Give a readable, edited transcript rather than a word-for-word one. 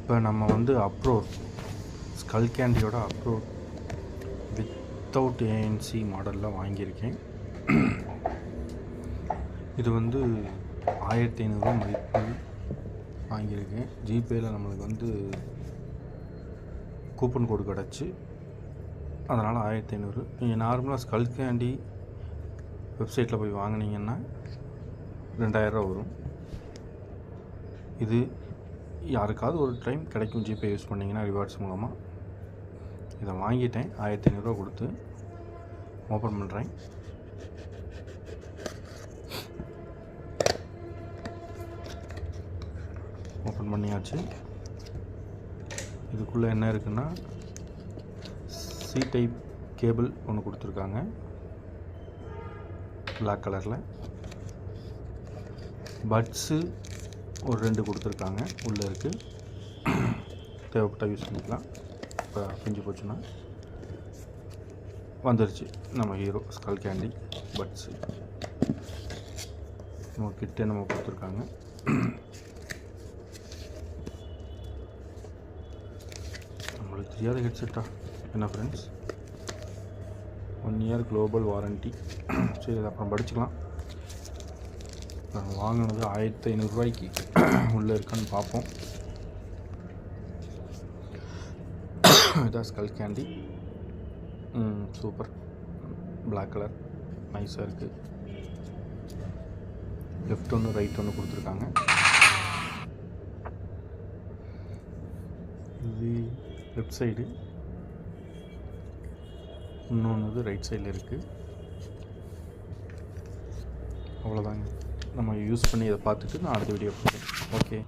இப்போ நம்ம வந்து அப்ரோட் ஸ்கல் கேண்டியோட அப்ரோட் வித்தவுட் ஏஎன்சி மாடலில் வாங்கியிருக்கேன். இது வந்து 1500 மதிப்பு வாங்கியிருக்கேன். ஜிபேயில் நம்மளுக்கு வந்து கூப்பன் கோடு கிடச்சி, அதனால் 1500. நீங்கள் நார்மலாக ஸ்கல் கேண்டி வெப்சைட்டில் போய் வாங்கினீங்கன்னா 2000 ரூபா வரும். இது யாருக்காவது ஒரு டைம் கிடைக்கும் ஜிபே யூஸ் பண்ணிங்கன்னா ரிவார்ட்ஸ் மூலமாக. இதை வாங்கிட்டேன் 1500 ரூபா கொடுத்து. ஓப்பன் பண்ணுறேன். ஓப்பன் பண்ணியாச்சு. இதுக்குள்ளே என்ன இருக்குன்னா சி டைப் கேபிள் ஒன்று கொடுத்துருக்காங்க பிளாக் கலரில். பட்ஸு ஒரு 2 கொடுத்துருக்காங்க, உள்ளே இருக்குது. தேவைப்பட்டால் யூஸ் பண்ணிக்கலாம். இப்போ பிஞ்சு போச்சுன்னா வந்துருச்சு நம்ம ஹீரோ ஸ்கல் கேண்டி பட்ஸு. நம்ம கிட்டே நம்ம கொடுத்துருக்காங்க. நம்மளுக்கு தெரியாத ஹெட்செட்டா என்ன ஃப்ரெண்ட்ஸ். 1 year global warranty. சரி, அதை அப்புறம் படிச்சுக்கலாம். நான் வாங்கினது 1500 ரூபாய்க்கு உள்ளே இருக்கான்னு பார்ப்போம். இதான் skull candy. Super. Black colour நைஸாக இருக்குது. லெஃப்ட் ஒன்று ரைட் ஒன்று கொடுத்துருக்காங்க. இது லெஃப்ட் சைடு, இன்னொன்று ரைட் சைடில் இருக்குது. அவ்வளோதாங்க. நம்ம யூஸ் பண்ணி இதை பார்த்துட்டு நான் அடுத்த வீடியோ போடுறேன். ஓகே.